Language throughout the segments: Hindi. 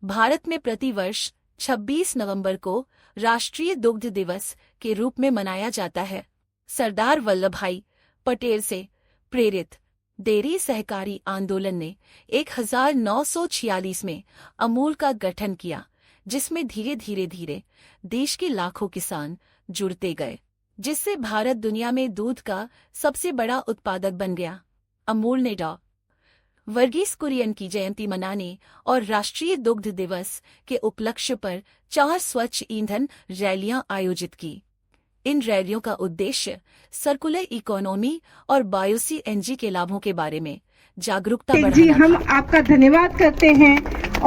भारत में प्रतिवर्ष 26 नवंबर को राष्ट्रीय दुग्ध दिवस के रूप में मनाया जाता है। सरदार वल्लभ भाई पटेल से प्रेरित डेयरी सहकारी आंदोलन ने 1946 में अमूल का गठन किया, जिसमें धीरे धीरे देश के लाखों किसान जुड़ते गए, जिससे भारत दुनिया में दूध का सबसे बड़ा उत्पादक बन गया। अमूल ने डॉ. वर्गीस कुरियन की जयंती मनाने और राष्ट्रीय दुग्ध दिवस के उपलक्ष्य पर 4 स्वच्छ ईंधन रैलियां आयोजित की। इन रैलियों का उद्देश्य सर्कुलर इकोनॉमी और बायो-सीएनजी के लाभों के बारे में जागरूकता बढ़ाना जी, हम आपका धन्यवाद करते हैं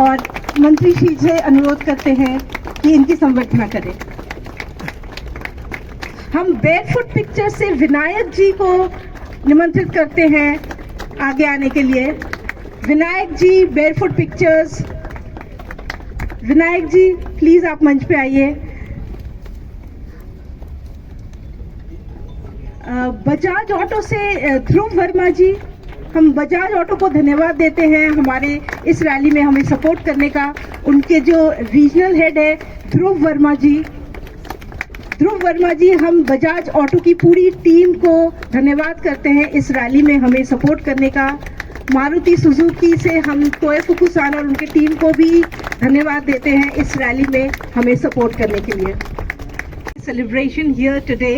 और मंत्री श्री से अनुरोध करते हैं कि इनकी संवर्धना करें। हम बेयरफुट पिक्चर से विनायक जी को निमंत्रित करते हैं आगे आने के लिए। Vinayak ji, barefoot pictures. Vinayak ji, please आप मंच पे आइए। बजाज ऑटो से ध्रुव वर्मा जी, हम बजाज ऑटो को धन्यवाद देते हैं हमारे इस रैली में हमें सपोर्ट करने का। उनके जो रीजनल हेड है ध्रुव वर्मा जी। ध्रुव वर्मा जी, हम बजाज ऑटो की पूरी टीम को धन्यवाद करते हैं इस रैली में हमें सपोर्ट करने का। मारुति सुजुकी से हम तोए फुकुसान और उनके टीम को भी धन्यवाद देते हैं इस रैली में हमें सपोर्ट करने के लिए। Celebration here today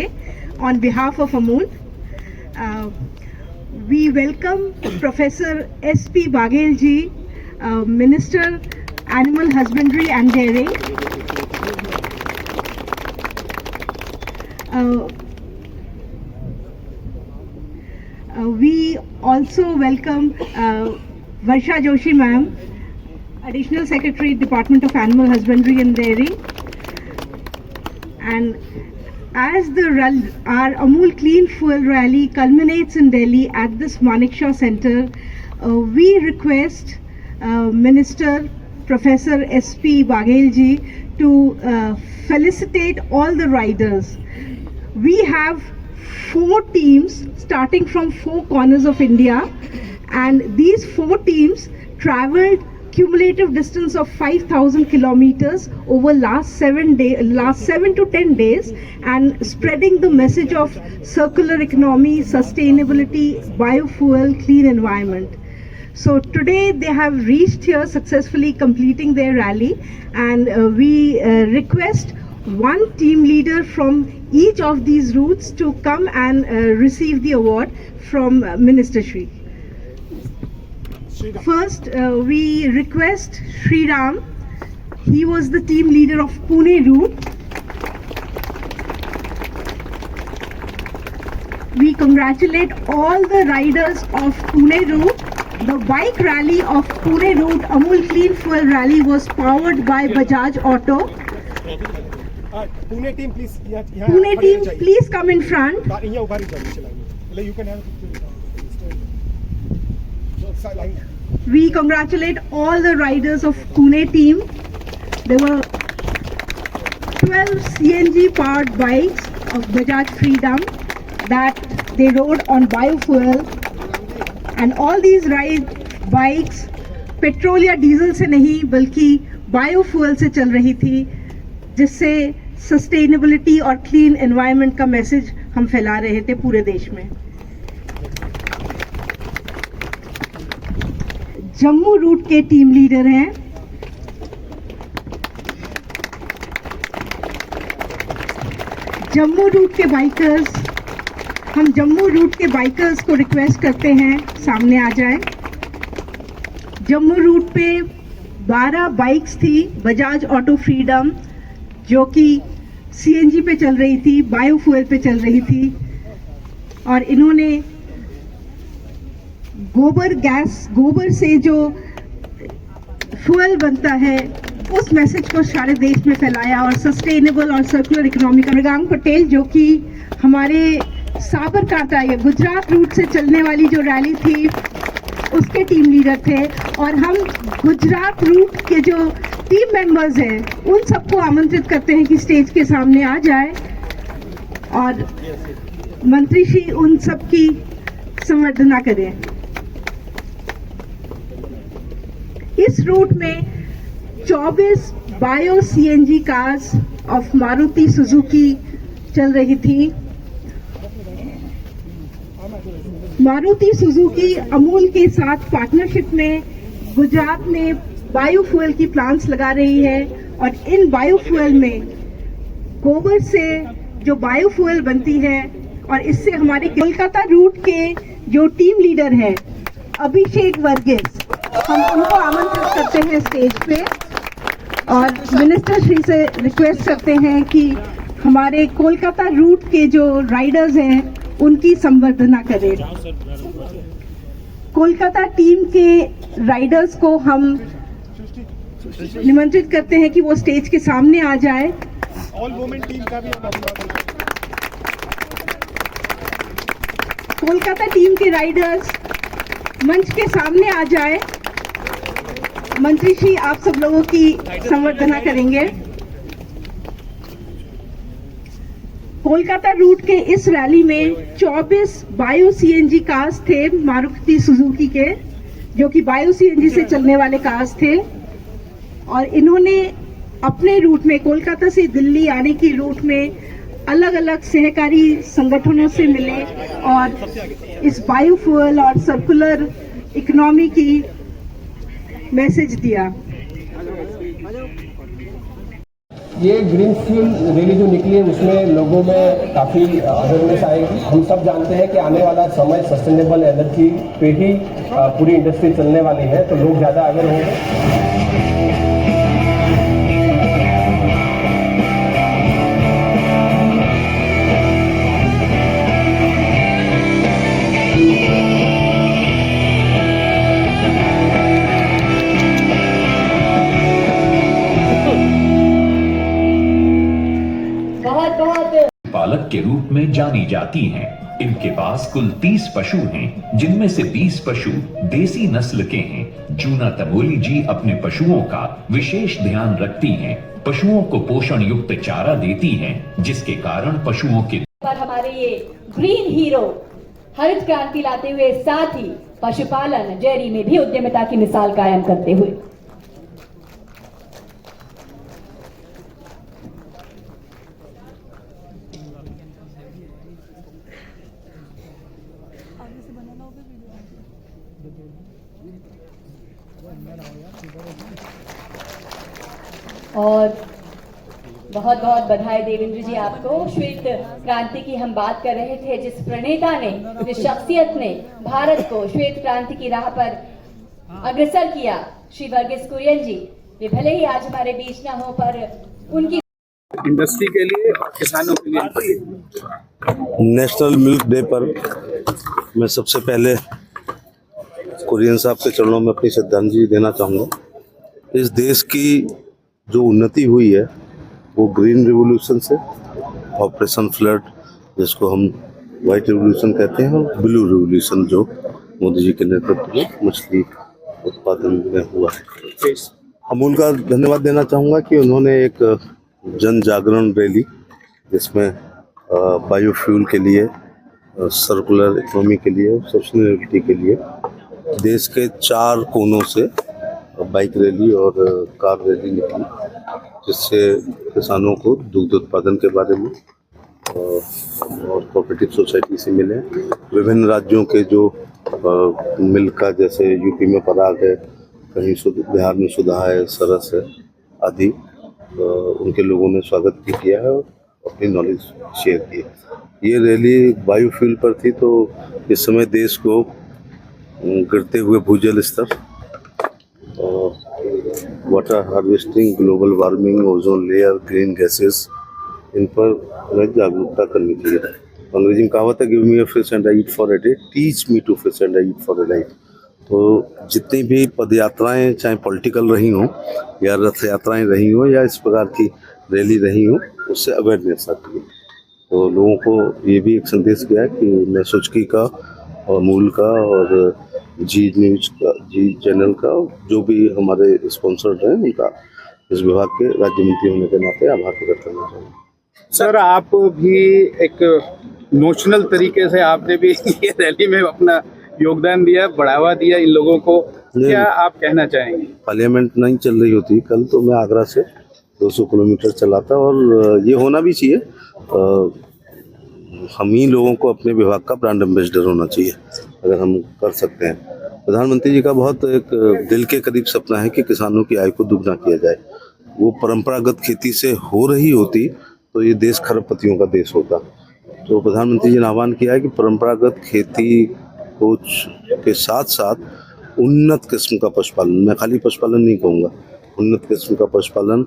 on behalf of Amul, we welcome Professor S.P. Baghel ji, Minister Animal Husbandry and Dairy. We also welcome Varsha Joshi ma'am, Additional Secretary, Department of Animal Husbandry and Dairy. And as our Amul Clean Fuel Rally culminates in Delhi at this Manekshaw Center, we request Minister Professor S.P. Baghel ji to felicitate all the riders. We have 4 teams starting from 4 corners of India, and these 4 teams traveled cumulative distance of 5,000 kilometers over last 7 to 10 days, and spreading the message of circular economy, sustainability, biofuel, clean environment. So today they have reached here successfully, completing their rally, and we request one team leader from each of these routes to come and receive the award from Minister Shri. First, we request Shri Ram. He was the team leader of Pune route. We congratulate all the riders of Pune route. The bike rally of Pune route, Amul Clean Fuel Rally, was powered by Bajaj Auto. Pune team, please. Pune team, please come in front. You can have We congratulate all the riders of Pune team. There were 12 CNG powered bikes of Bajaj Freedom that they rode on biofuel, and all these bikes petrol या डीजल से नहीं बल्कि बायोफ्यूल से चल रही थी, जिससे सस्टेनेबिलिटी और क्लीन एनवायरनमेंट का मैसेज हम फैला रहे थे पूरे देश में। जम्मू रूट के टीम लीडर हैं जम्मू रूट के बाइकर्स। हम जम्मू रूट के बाइकर्स को रिक्वेस्ट करते हैं सामने आ जाएं। जम्मू रूट पे 12 बाइक्स थी बजाज ऑटो फ्रीडम, जो कि सीएनजी पे चल रही थी, बायोफ्यूल पे चल रही थी, और इन्होंने गोबर से जो फ्यूल बनता है उस मैसेज को सारे देश में फैलाया, और सस्टेनेबल और सर्कुलर इकोनॉमी का। मृगांक पटेल, जो कि हमारे साबरकांठा या गुजरात रूट से चलने वाली जो रैली थी उसके टीम लीडर थे, और हम गुजरात रूट के जो टीम मेंबर्स हैं उन सबको आमंत्रित करते हैं कि स्टेज के सामने आ जाए और मंत्री श्री उन सबकी संवर्धना करें। इस रूट में 24 bio CNG cars of Maruti Suzuki चल रही थी। मारुति सुजुकी अमूल के साथ पार्टनरशिप में गुजरात में बायोफ्यूल की प्लांट्स लगा रही है और इन बायोफ्यूल में गोबर से जो बायोफ्यूल बनती है और इससे हमारे कोलकाता रूट के जो टीम लीडर है अभिषेक वर्गीस, हम उनको आमंत्रित करते हैं स्टेज पे और मिनिस्टर श्री से रिक्वेस्ट करते हैं कि हमारे कोलकाता रूट के जो राइडर्स हैं उनकी संवर्धना करें। कोलकाता टीम के राइडर्स को हम निमंत्रित करते हैं कि वो स्टेज के सामने आ जाए। ऑल वुमेन टीम का भी कोलकाता टीम के राइडर्स मंच के सामने आ जाए। मंत्री श्री आप सब लोगों की संवर्धना करेंगे। कोलकाता रूट के इस रैली में 24 बायो सीएनजी कार्स थे मारुति सुजुकी के, जो कि बायो सीएनजी से चलने वाले कार्स थे और इन्होंने अपने रूट में कोलकाता से दिल्ली आने की रूट में अलग अलग सहकारी संगठनों से मिले और इस बायोफ्यूल और सर्कुलर इकोनॉमी की मैसेज दिया। ये ग्रीन फ्यूल रैली जो निकली है उसमें लोगों में काफ़ी अवेयरनेस आएगी। हम सब जानते हैं कि आने वाला समय सस्टेनेबल एनर्जी पे ही पूरी इंडस्ट्री चलने वाली है, तो लोग ज़्यादा अवेयर होंगे। पालक के रूप में जानी जाती हैं। इनके पास कुल 30 पशु हैं, जिनमें से 20 पशु देसी नस्ल के हैं। जूना तमोली जी अपने पशुओं का विशेष ध्यान रखती हैं। पशुओं को पोषण युक्त चारा देती हैं, जिसके कारण पशुओं के पर हमारे ये ग्रीन हीरो हरित क्रांति लाते हुए साथ ही पशुपालन डेयरी में भी उद्यमिता की मिसाल कायम करते हुए और बहुत बहुत बधाई देवेंद्र जी आपको। श्वेत क्रांति की हम बात कर रहे थे, जिस प्रणेता ने, जिस शख्सियत ने भारत को श्वेत क्रांति की राह पर अग्रसर किया, श्री वर्गीस कुरियन जी, वे भले ही आज हमारे बीच ना हो पर उनकी इंडस्ट्री के लिए और किसानों के लिए नेशनल मिल्क डे पर मैं सबसे पहले कुरियन साहब के चरणों में अपनी श्रद्धांजलि देना चाहूँगा। इस देश की जो उन्नति हुई है वो ग्रीन रिवॉल्यूशन से, ऑपरेशन फ्लड जिसको हम वाइट रिवॉल्यूशन कहते हैं, और ब्लू रिवॉल्यूशन जो मोदी जी के नेतृत्व में मछली उत्पादन में हुआ है। अमूल का धन्यवाद देना चाहूँगा कि उन्होंने एक जन जागरण रैली जिसमें बायोफ्यूल के लिए, सर्कुलर इकोनॉमी के लिए, सस्टेनेबिलिटी के लिए देश के 4 कोनों से बाइक रैली और कार रैली निकली, जिससे किसानों को दुग्ध उत्पादन के बारे में और कोऑपरेटिव सोसाइटी से मिले। विभिन्न राज्यों के जो मिल्क का, जैसे यूपी में पराग है, कहीं बिहार में सुधा है, सरस है आदि, उनके लोगों ने स्वागत भी किया है और अपनी नॉलेज शेयर की है। ये रैली बायोफ्यूल पर थी, तो इस समय देश को गिरते हुए भूजल स्तर, water harvesting, global warming, ozone layer, green gases, इन पर हमें जागरूकता करनी चाहिए। अंग्रेजी में कहावत है, give me a fish and I eat for a day, teach me to fish and I eat for a life. तो जितनी भी पद यात्राएँ, चाहे पॉलिटिकल रही हों या रथ यात्राएँ रही हों या इस प्रकार की रैली रही हों, उससे अवेयरनेस आती है। तो लोगों को ये भी एक संदेश गया कि मैं सुजुकी का और अमूल का और जी न्यूज का, जी चैनल का, जो भी हमारे स्पॉन्सर्ड हैं, उनका इस विभाग के राज्य मंत्री होने के नाते आभार प्रकट करना चाहूँगा। सर, आप भी एक नोशनल तरीके से आपने भी ये रैली में अपना योगदान दिया, बढ़ावा दिया इन लोगों को, क्या आप कहना चाहेंगे? पार्लियामेंट नहीं चल रही होती कल तो मैं आगरा से 200 किलोमीटर चला था, और ये होना भी चाहिए। हम ही लोगों को अपने विभाग का ब्रांड एम्बेसडर होना चाहिए अगर हम कर सकते हैं। प्रधानमंत्री जी का बहुत एक दिल के करीब सपना है कि किसानों की आय को दुगना किया जाए। वो परंपरागत खेती से हो रही होती तो ये देश खरबपतियों का देश होता। तो प्रधानमंत्री जी ने आह्वान किया है कि परंपरागत खेती को के साथ साथ उन्नत किस्म का पशुपालन, मैं खाली पशुपालन नहीं कहूँगा, उन्नत किस्म का पशुपालन,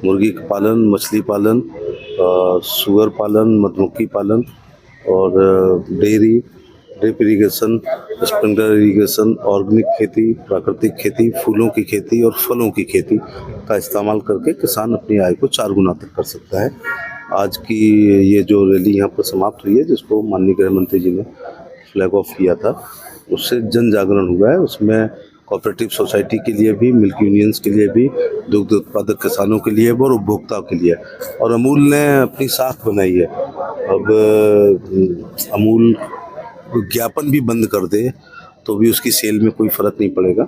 मुर्गी पालन, मछली पालन, सुअर पालन, मधुमक्खी पालन और dairy, drip irrigation, sprinkler irrigation, organic खेती, प्राकृतिक खेती, फूलों की खेती और फलों की खेती का इस्तेमाल करके किसान अपनी आय को 4 गुना तक कर सकता है। आज की ये जो रैली यहाँ पर समाप्त हुई है, जिसको माननीय गृह मंत्री जी ने फ्लैग ऑफ किया था, उससे जन जागरण हुआ है। उसमें कोऑपरेटिव सोसाइटी के लिए भी, मिल्क यूनियंस के लिए भी, दुग्ध उत्पादक किसानों के लिए भी और उपभोक्ताओं के लिए, और अमूल ने अपनी साख बनाई है। अब अमूल विज्ञापन भी बंद कर दे तो भी उसकी सेल में कोई फ़र्क नहीं पड़ेगा,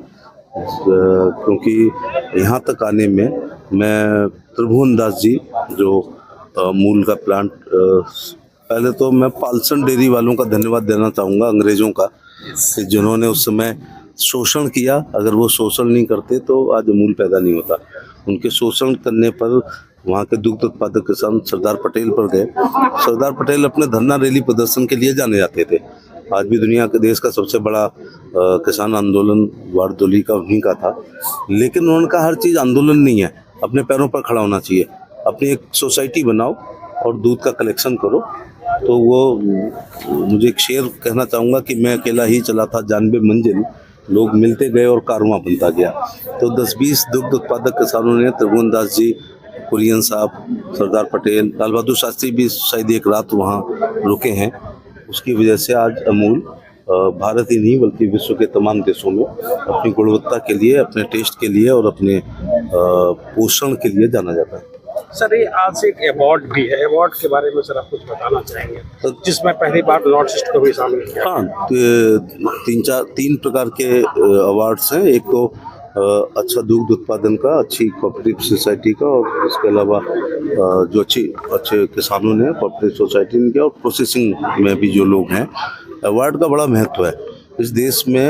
क्योंकि यहाँ तक आने में मैं त्रिभुवन दास जी जो अमूल का प्लांट, पहले तो मैं पाल्सन डेयरी वालों का धन्यवाद देना चाहूँगा, अंग्रेज़ों का, कि जिन्होंने उस समय शोषण किया। अगर वो शोषण नहीं करते तो आज अमूल पैदा नहीं होता। उनके शोषण करने पर वहाँ के दुग्ध उत्पादक किसान सरदार पटेल पर गए। सरदार पटेल अपने धरना रैली प्रदर्शन के लिए जाने जाते थे। आज भी दुनिया के देश का सबसे बड़ा किसान आंदोलन वारदोली का उन्हीं का था, लेकिन उन्होंने कहा हर चीज़ आंदोलन नहीं है, अपने पैरों पर खड़ा होना चाहिए। अपनी एक सोसाइटी बनाओ और दूध का कलेक्शन करो। तो वो मुझे एक शेर कहना चाहूँगा कि मैं अकेला ही चला था जानबे मंजिल, लोग मिलते गए और कारवां बनता गया। तो 10-20 दुग्ध उत्पादक किसानों ने, त्रिभुवन दास जी, कुरियन साहब, सरदार पटेल, लाल बहादुर शास्त्री भी शायद एक रात वहाँ रुके हैं। उसकी वजह से आज अमूल भारत ही नहीं बल्कि विश्व के तमाम देशों में अपनी गुणवत्ता के लिए, अपने टेस्ट के लिए और अपने पोषण के लिए जाना जाता है। सर, ये आज से एक अवार्ड भी है, अवार्ड के बारे में सर आप कुछ बताना चाहेंगे? तो जिसमें पहली बार नॉर्थ ईस्ट को भी शामिल किया। हाँ, तो 3 प्रकार के अवार्ड्स हैं। एक तो अच्छा दुग्ध उत्पादन का, अच्छी कोऑपरेटिव सोसाइटी का, और इसके अलावा जो अच्छे किसानों ने कोऑपरेटिव सोसाइटी ने किया, और प्रोसेसिंग में भी जो लोग हैं। अवार्ड का बड़ा महत्व है। इस देश में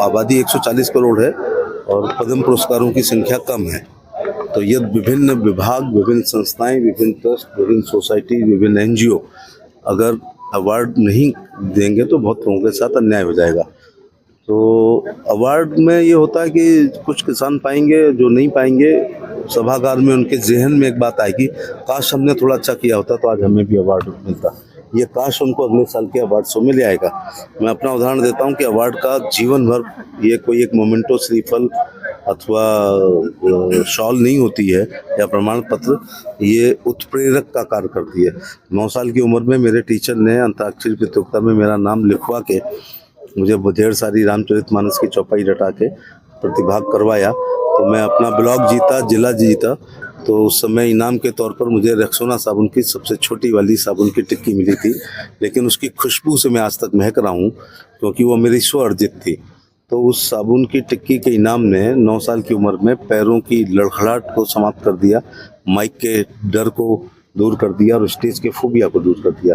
आबादी 140 करोड़ है और पद्म पुरस्कारों की संख्या कम है। तो ये विभिन्न विभाग, विभिन्न संस्थाएं, विभिन्न ट्रस्ट, विभिन्न सोसाइटी, विभिन्न NGO अगर अवार्ड नहीं देंगे तो बहुत लोगों के साथ अन्याय हो जाएगा। तो अवार्ड में ये होता है कि कुछ किसान पाएंगे, जो नहीं पाएंगे सभागार में उनके जहन में एक बात आएगी, काश हमने थोड़ा अच्छा किया होता तो आज हमें भी अवार्ड मिलता। ये काश उनको अगले साल के अवार्ड शो में ले आएगा। मैं अपना उदाहरण देता हूँ कि अवार्ड का जीवन भर ये कोई एक मोमेंटो श्रीफल अथवा शॉल नहीं होती है या प्रमाण पत्र, ये उत्प्रेरक का कार्य करती है। 9 साल की उम्र में मेरे टीचर ने अंतराक्षरी प्रतियोगिता में मेरा नाम लिखवा के मुझे ढेर सारी रामचरितमानस की चौपाई रटा के प्रतिभाग करवाया। तो मैं अपना ब्लॉक जीता, जिला जीता। तो उस समय इनाम के तौर पर मुझे रेक्सोना साबुन की सबसे छोटी वाली साबुन की टिक्की मिली थी, लेकिन उसकी खुशबू से मैं आज तक महक रहा हूँ क्योंकि वो मेरी स्व अर्जित थी। तो उस साबुन की टिक्की के इनाम ने 9 साल की उम्र में पैरों की लड़खड़ाहट को समाप्त कर दिया, माइक के डर को दूर कर दिया और स्टेज के फोबिया को दूर कर दिया।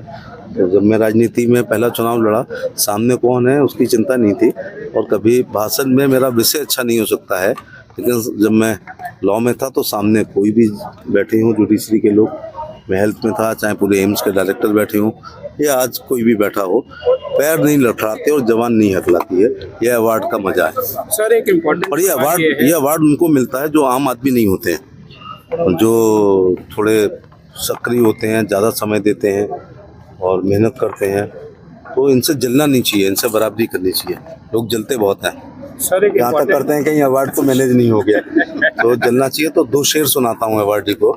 तो जब मैं राजनीति में पहला चुनाव लड़ा, सामने कौन है उसकी चिंता नहीं थी, और कभी भाषण में मेरा विषय अच्छा नहीं हो सकता है, लेकिन जब मैं लॉ में था तो सामने कोई भी बैठे हों जुडिशरी के लोग, मैं हेल्थ में था, चाहे पूरे एम्स के डायरेक्टर बैठे हों या आज कोई भी बैठा हो, पैर नहीं लड़खड़ाते और जवान नहीं हकलाती है। यह अवार्ड का मजा है सर। एक इम्पोर्टेंट और ये अवार्ड उनको मिलता है जो आम आदमी नहीं होते हैं, जो थोड़े सक्रिय होते हैं, ज़्यादा समय देते हैं और मेहनत करते हैं। तो इनसे जलना नहीं चाहिए, इनसे बराबरी करनी चाहिए। लोग जलते बहुत हैं सर, यहाँ तक करते हैं कहीं अवार्ड तो मैनेज नहीं हो गया, तो जलना चाहिए। तो 2 शेर सुनाता हूँ अवार्डी को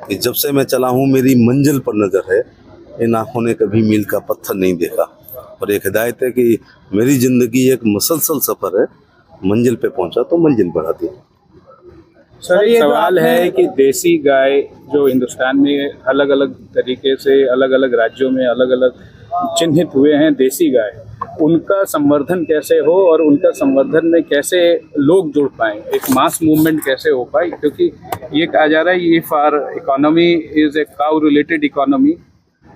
कि जब से मैं चला हूँ मेरी मंजिल पर नजर है, इन आँखों ने कभी मील का पत्थर नहीं देखा। और एक हिदायत है कि मेरी जिंदगी एक मुसलसल सफर है, मंजिल पे पहुंचा तो मंजिल बढ़ा दी। सर, ये सवाल है कि देसी गाय जो हिंदुस्तान में अलग अलग तरीके से अलग अलग राज्यों में अलग अलग चिन्हित हुए हैं, देसी गाय, उनका संवर्धन कैसे हो और उनका संवर्धन में कैसे लोग जुड़ पाएं, एक मास मूवमेंट कैसे हो पाए, क्योंकि ये कहा जा रहा है if our economy is a cow related economy,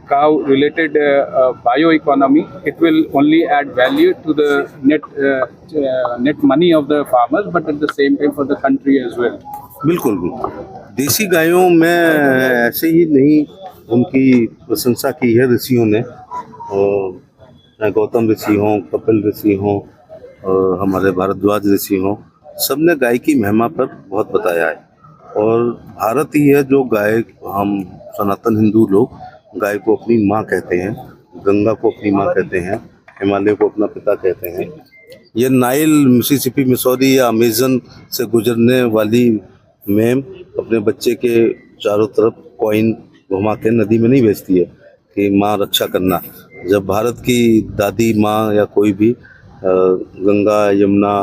cow related bio economy, it will only add value to the net money of the farmers, but at the same time for the country as well. बिल्कुल बिल्कुल। देसी गायों में ऐसे ही नहीं उनकी प्रशंसा की है ऋषियों ने, चाहे गौतम ऋषि हों, कपिल ऋषि हों, हमारे भारद्वाज ऋषि हों, सबने गाय की महिमा पर बहुत बताया है। और भारत ही है जो गाय, हम सनातन हिंदू लोग गाय को अपनी माँ कहते हैं, गंगा को अपनी माँ कहते हैं, हिमालय को अपना पिता कहते हैं। ये नाइल, मिसिसिपी, मिसौरी या अमेजन से गुजरने वाली मैम अपने बच्चे के चारों तरफ कॉइन घुमा के नदी में नहीं भेजती है कि माँ रक्षा करना। जब भारत की दादी माँ या कोई भी गंगा, यमुना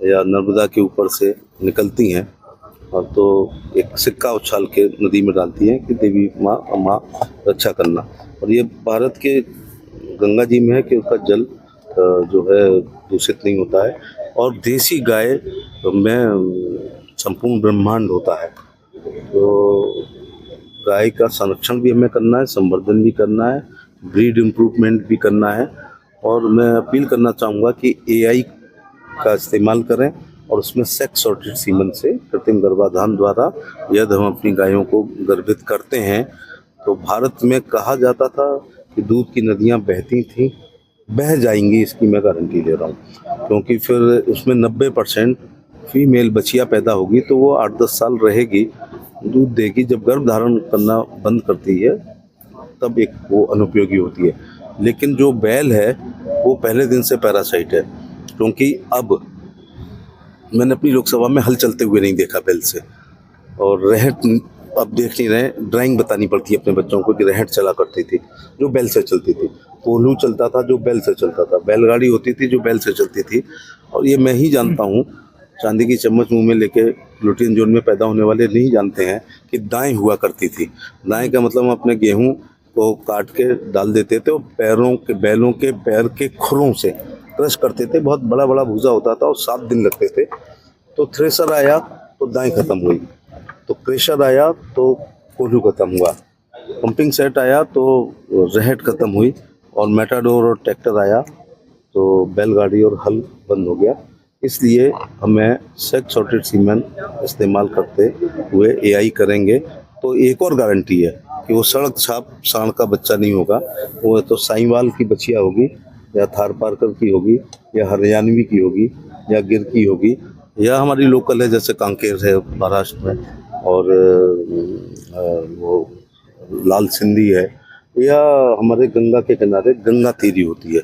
या नर्मदा के ऊपर से निकलती हैं और तो एक सिक्का उछाल के नदी में डालती हैं कि देवी माँ रक्षा करना। और ये भारत के गंगा जी में है कि उसका जल जो है दूषित नहीं होता है। और देसी गाय में संपूर्ण ब्रह्मांड होता है, तो गाय का संरक्षण भी हमें करना है, संवर्धन भी करना है, ब्रीड इम्प्रूवमेंट भी करना है। और मैं अपील करना चाहूँगा कि AI का इस्तेमाल करें और उसमें सेक्स सॉर्टेड सीमन से, कृत्रिम गर्भाधान द्वारा यदि हम अपनी गायों को गर्भित करते हैं तो भारत में कहा जाता था कि दूध की नदियाँ बहती थीं, बह जाएंगी, इसकी मैं गारंटी ले रहा हूँ। क्योंकि फिर उसमें 90% फीमेल बच्चियाँ पैदा होगी तो वो 8-10 साल रहेगी, दूध देगी। जब गर्भ धारण करना बंद करती है तब एक वो अनुपयोगी होती है। लेकिन जो बैल है वो पहले दिन से पैरासाइट है, क्योंकि अब मैंने अपनी लोकसभा में हल चलते हुए नहीं देखा बैल से। और रहट अब देख नहीं रहे, ड्राइंग बतानी पड़ती है अपने बच्चों को कि रहट चला करती थी जो बैल से चलती थी, कोल्हू चलता था जो बैल से चलता था, बैलगाड़ी होती थी जो बैल से चलती थी। और ये मैं ही जानता हूँ, चांदी की चम्मच मुंह में लेके ग्लूटीन जोन में पैदा होने वाले नहीं जानते हैं कि दाएं हुआ करती थी। दाएं का मतलब हम अपने गेहूँ को काट के डाल देते थे और बैलों के पैर के खुरों से क्रश करते थे। बहुत बड़ा बड़ा भूसा होता था और 7 दिन लगते थे। तो थ्रेसर आया तो दाएं खत्म हुई, तो क्रेशर आया तो कोल्हू खत्म हुआ, पंपिंग सेट आया तो रहट खत्म हुई, और मेटाडोर और ट्रैक्टर आया तो बैलगाड़ी और हल बंद हो गया। इसलिए हमें सेक्स सॉर्टेड सीमेन इस्तेमाल करते हुए AI करेंगे तो एक और गारंटी है कि वो सड़क छाप सांड का बच्चा नहीं होगा, वो तो साईवाल की बच्चियाँ होगी या थार पारकर की होगी या हरियाणवी की होगी या गिर की होगी, या हमारी लोकल है जैसे कांकेर है महाराष्ट्र में, और वो लाल सिंधी है, या हमारे गंगा के किनारे गंगा तीरी होती है।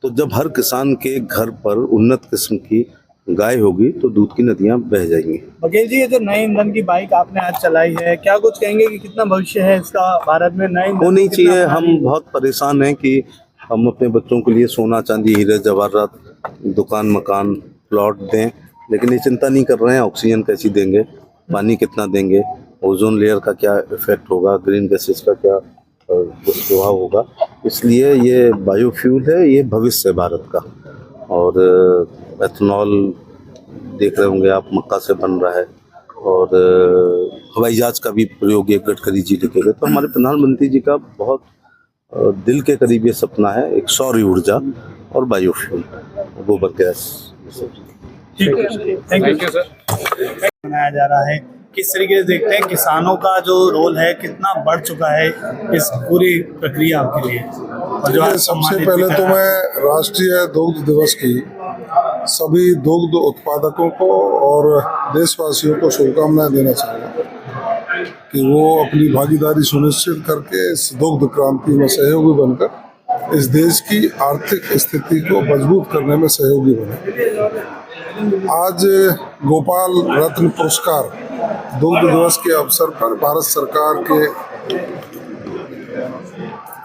तो जब हर किसान के घर पर उन्नत किस्म की गाय होगी तो दूध की नदियाँ बह जाएंगी। बघेल जी, ये जो नए ईंधन की बाइक आपने आज चलाई है, क्या कुछ कहेंगे कि कितना भविष्य है इसका भारत में? नए होनी चाहिए। हम बहुत परेशान हैं कि हम अपने बच्चों के लिए सोना चांदी हीरे जवाहरात, दुकान मकान प्लॉट दें, लेकिन ये चिंता नहीं कर रहे हैं ऑक्सीजन कैसी देंगे, पानी कितना देंगे, ओजोन लेयर का क्या इफेक्ट होगा, ग्रीन गैसेस का क्या दुष्प्रभाव होगा। इसलिए ये बायोफ्यूल है, ये भविष्य है भारत का। और एथेनॉल देख रहे होंगे आप, मक्का से बन रहा है, और हवाई जहाज का भी प्रयोग ये गडकरी जी लिखेंगे। तो हमारे प्रधानमंत्री जी का बहुत दिल के करीब ये सपना है, एक सौर ऊर्जा और बायोफ्यूल, गोबर गैस। Thank you sir. मनाया जा रहा है, किस तरीके से देखते हैं किसानों का जो रोल है कितना बढ़ चुका है इस पूरी प्रक्रिया के लिए? और जो सबसे पहले तो मैं राष्ट्रीय दुग्ध दिवस की सभी दुग्ध उत्पादकों को और देशवासियों को शुभकामनाएं देना चाहूँगा कि वो अपनी भागीदारी सुनिश्चित करके इस दुग्ध क्रांति में सहयोगी बनकर इस देश की आर्थिक स्थिति को मजबूत करने में सहयोगी बने। आज गोपाल रत्न पुरस्कार दुग्ध दिवस के अवसर पर भारत सरकार के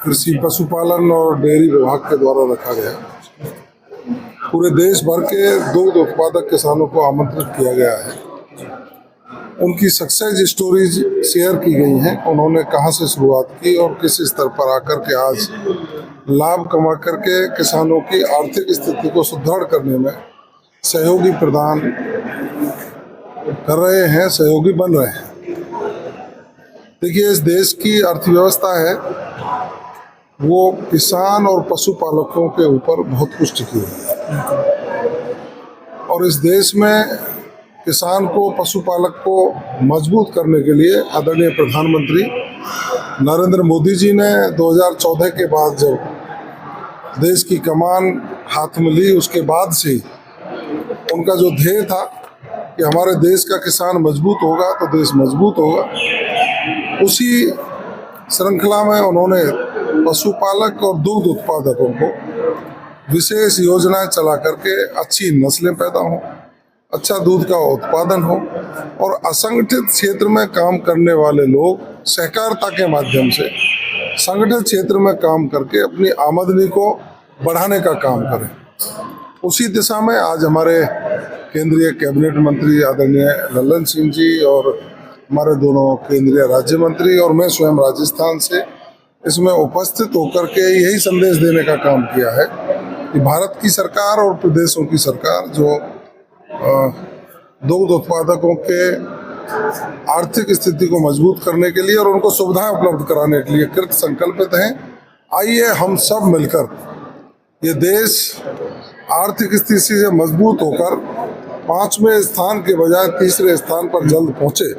कृषि पशुपालन और डेयरी विभाग के द्वारा रखा गया। पूरे देश भर के दुग्ध उत्पादक किसानों को आमंत्रित किया गया है। उनकी सक्सेस स्टोरीज शेयर की गई हैं, उन्होंने कहां से शुरुआत की और किस स्तर पर आकर के आज लाभ कमा करके किसानों की आर्थिक स्थिति को सुदृढ़ करने में सहयोगी प्रदान कर रहे हैं, सहयोगी बन रहे हैं। देखिए, इस देश की अर्थव्यवस्था है वो किसान और पशुपालकों के ऊपर बहुत कुछ टिकी हुई है, और इस देश में किसान को, पशुपालक को मजबूत करने के लिए आदरणीय प्रधानमंत्री नरेंद्र मोदी जी ने 2014 के बाद जब देश की कमान हाथ में ली, उसके बाद से उनका जो ध्येय था कि हमारे देश का किसान मजबूत होगा तो देश मजबूत होगा, उसी श्रृंखला में उन्होंने पशुपालक और दुग्ध उत्पादकों को विशेष योजनाएं चला करके अच्छी नस्लें पैदा हों, अच्छा दूध का उत्पादन हो, और असंगठित क्षेत्र में काम करने वाले लोग सहकारिता के माध्यम से संगठित क्षेत्र में काम करके अपनी आमदनी को बढ़ाने का काम करें। उसी दिशा में आज हमारे केंद्रीय कैबिनेट मंत्री आदरणीय लल्लन सिंह जी और हमारे दोनों केंद्रीय राज्य मंत्री और मैं स्वयं राजस्थान से इसमें उपस्थित होकर के यही संदेश देने का काम किया है कि भारत की सरकार और प्रदेशों की सरकार जो दुग्ध उत्पादकों के आर्थिक स्थिति को मजबूत करने के लिए और उनको सुविधाएं उपलब्ध कराने के लिए कृत संकल्पित हैं। आइए हम सब मिलकर ये देश आर्थिक स्थिति से मजबूत होकर 5वें स्थान के बजाय 3रे स्थान पर जल्द पहुंचे।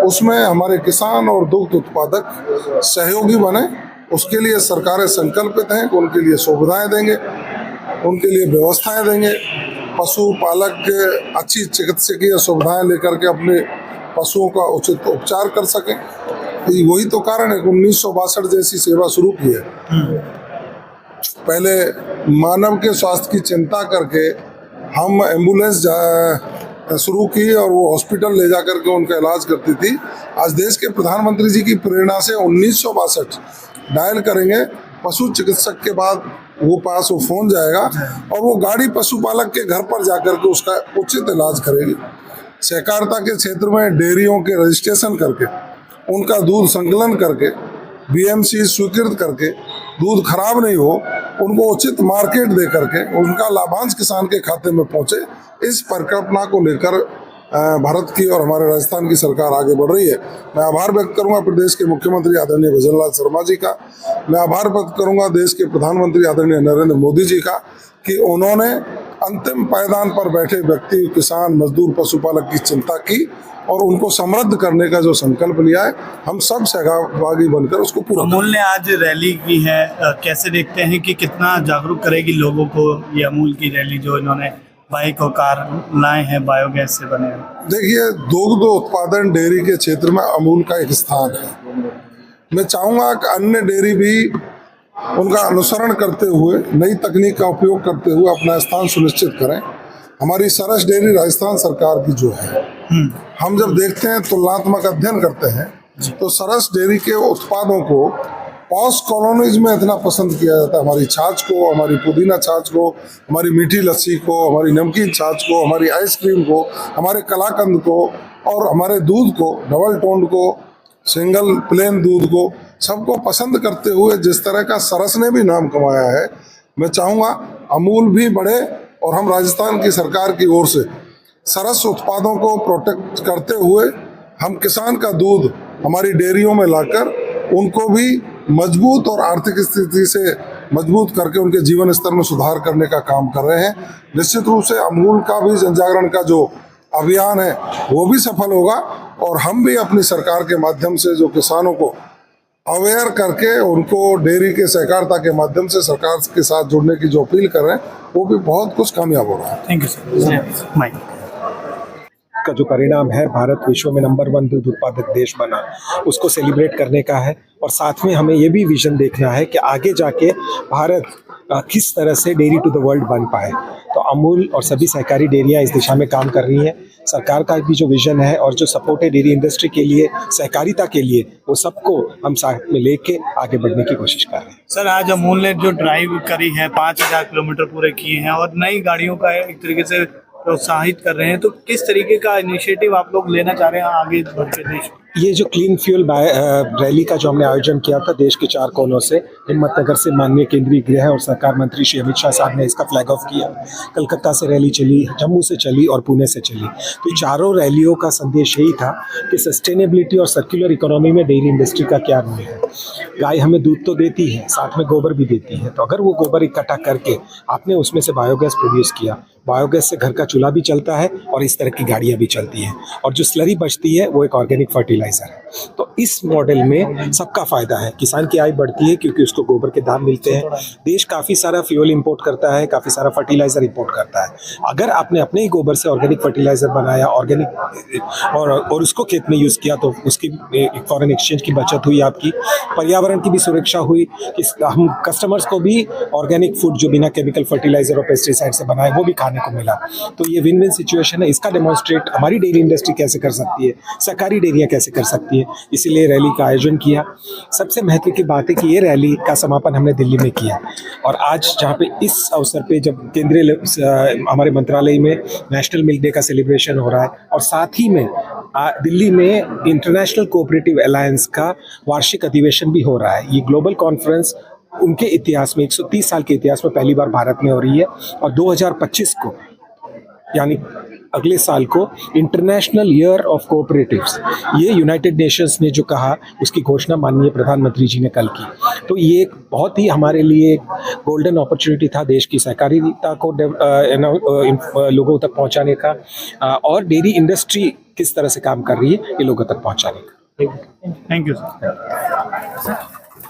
उसमें हमारे किसान और दुग्ध उत्पादक सहयोगी बने, उसके लिए सरकारें संकल्पित हैं कि उनके लिए सुविधाएं देंगे, उनके लिए व्यवस्थाएं देंगे, पशुपालक अच्छी चिकित्सकीय सुविधाएं लेकर के अपने पशुओं का उचित उपचार कर सकें। वही तो कारण है कि 1962 जैसी सेवा शुरू की है। पहले मानव के स्वास्थ्य की चिंता करके हम एम्बुलेंस शुरू की और वो हॉस्पिटल ले जाकर के उनका इलाज करती थी। आज देश के प्रधानमंत्री जी की प्रेरणा से 1962 डायल करेंगे, पशु चिकित्सक के बाद वो पास वो फोन जाएगा और वो गाड़ी पशुपालक के घर पर जाकर के उसका उचित इलाज करेगी। सहकारिता के क्षेत्र में डेयरियों के रजिस्ट्रेशन करके उनका दूध संकलन करके बीएमसी स्वीकृत करके दूध खराब नहीं हो, उनको उचित मार्केट दे करके उनका लाभांश किसान के खाते में पहुंचे, इस परिकल्पना को लेकर भारत की और हमारे राजस्थान की सरकार आगे बढ़ रही है। मैं आभार व्यक्त करूंगा प्रदेश के मुख्यमंत्री आदरणीय भजनलाल शर्मा जी का, मैं आभार व्यक्त करूंगा देश के प्रधानमंत्री आदरणीय नरेंद्र मोदी जी का कि उन्होंने अंतिम पायदान पर बैठे व्यक्ति, किसान, मजदूर, पशुपालक की चिंता की और उनको समृद्ध करने का जो संकल्प लिया है, हम सब सहभागी बनकर उसको पूरा। अमूल ने आज रैली की है, कैसे देखते हैं कि कितना जागरूक करेगी लोगों को ये अमूल की रैली जो इन्होंने बाइक और कार लाए हैं बायोगैस से बने? देखिए, दुग्ध उत्पादन डेयरी के क्षेत्र में अमूल का एक स्थान है। मैं चाहूँगा कि अन्य डेयरी भी उनका अनुसरण करते हुए, नई तकनीक का उपयोग करते हुए अपना स्थान सुनिश्चित करें। हमारी सरस डेयरी राजस्थान सरकार की जो है, हम जब देखते हैं तुलनात्मक अध्ययन करते हैं तो सरस डेयरी के उत्पादों को पॉश कॉलोनीज में इतना पसंद किया जाता है। हमारी छाछ को, हमारी पुदीना छाछ को, हमारी मीठी लस्सी को, हमारी नमकीन छाछ को, हमारी आइसक्रीम को, हमारे कलाकंद को और हमारे दूध को, डबल टोन को, सिंगल प्लेन दूध को, सबको पसंद करते हुए जिस तरह का सरस ने भी नाम कमाया है, मैं चाहूँगा अमूल भी बढ़े और हम राजस्थान की सरकार की ओर से सरस उत्पादों को प्रोटेक्ट करते हुए हम किसान का दूध हमारी डेयरियों में लाकर उनको भी मजबूत और आर्थिक स्थिति से मजबूत करके उनके जीवन स्तर में सुधार करने का काम कर रहे हैं। निश्चित रूप से अमूल का भी जनजागरण का जो अभियान है वो भी सफल होगा और हम भी अपनी सरकार के माध्यम से जो किसानों को अवेयर करके उनको डेयरी के सहकारिता के माध्यम से सरकार के साथ जुड़ने की जो अपील कर रहे हैं वो भी बहुत कुछ कामयाब हो रहा है। Thank you sir. माइक का जो परिणाम है, भारत विश्व में नंबर 1 दूध उत्पादक देश बना, उसको सेलिब्रेट करने का है। और साथ में हमें ये भी विजन देखना है कि आगे जाके भारत किस तरह से डेयरी टू द वर्ल्ड बन पाए। तो अमूल और सभी सहकारी डेयरियाँ इस दिशा में काम कर रही हैं। सरकार का भी जो विजन है और जो सपोर्ट है डेयरी इंडस्ट्री के लिए, सहकारिता के लिए, वो सबको हम साथ में लेके आगे बढ़ने की कोशिश कर रहे हैं। सर, आज अमूल ने जो ड्राइव करी है, 5000 किलोमीटर पूरे किए हैं और नई गाड़ियों का एक तरीके से प्रोत्साहित कर रहे हैं, तो किस तरीके का इनिशिएटिव आप लोग लेना चाह रहे हैं आगे बढ़ के देश में? ये जो क्लीन फ्यूल रैली का जो हमने आयोजन किया था देश के 4 कोनों से, हिम्मतनगर से माननीय केंद्रीय गृह और सरकार मंत्री श्री अमित शाह साहब ने इसका फ्लैग ऑफ किया। कलकत्ता से रैली चली, जम्मू से चली और पुणे से चली। तो ये चारों रैलियों का संदेश यही था कि सस्टेनेबिलिटी और सर्कुलर इकोनॉमी में डेयरी इंडस्ट्री का क्या रोल है। गाय हमें दूध तो देती है, साथ में गोबर भी देती है, तो अगर वो गोबर इकट्ठा करके आपने उसमें से बायोगैस प्रोड्यूस किया, बायोगैस से घर का चूल्हा भी चलता है और इस तरह की गाड़ियाँ भी चलती हैं, और जो स्लरी बचती है वो एक ऑर्गेनिक फर्टिलाइजर है। तो इस मॉडल में सबका फायदा है, किसान की आय बढ़ती है क्योंकि उसको गोबर के दाम मिलते हैं। देश काफ़ी सारा फ्यूल इंपोर्ट करता है, काफ़ी सारा फर्टिलाइजर इंपोर्ट करता है। अगर आपने अपने ही गोबर से ऑर्गेनिक फर्टिलाइजर बनाया, ऑर्गेनिक और उसको खेत में यूज़ किया, तो उसकी फॉरेन एक्सचेंज की बचत हुई, आपकी पर्यावरण की भी सुरक्षा हुई, हम कस्टमर्स को भी ऑर्गेनिक फूड जो बिना केमिकल फर्टिलाइजर और पेस्टिसाइड से बनाए वो भी खाने को मिला। तो ये विन विन सिचुएशन है। इसका डेमोन्स्ट्रेट हमारी डेयरी इंडस्ट्री कैसे कर सकती है, सहकारी डेयरियाँ कैसे कर सकती है, इसीलिए रैली का आयोजन किया। सबसे महत्व की बात है कि ये रैली का समापन हमने दिल्ली में किया, और आज जहाँ पे इस अवसर पे जब केंद्रीय हमारे मंत्रालय में नेशनल मिल्क डे का सेलिब्रेशन हो रहा है, और साथ ही में दिल्ली में इंटरनेशनल कोऑपरेटिव अलायंस का वार्षिक अधिवेशन भी हो रहा है। ये ग्लोबल कॉन्फ्रेंस उनके इतिहास में 130 साल के इतिहास में पहली बार भारत में हो रही है, और 2025 को यानी अगले साल को इंटरनेशनल ईयर ऑफ कोऑपरेटिव्स, ये यूनाइटेड नेशंस ने जो कहा उसकी घोषणा माननीय प्रधानमंत्री जी ने कल की। तो ये एक बहुत ही हमारे लिए एक गोल्डन अपॉर्चुनिटी था देश की सहकारिता को लोगों तक पहुंचाने का, और डेयरी इंडस्ट्री किस तरह से काम कर रही है ये लोगों तक पहुंचाने का। Thank you sir.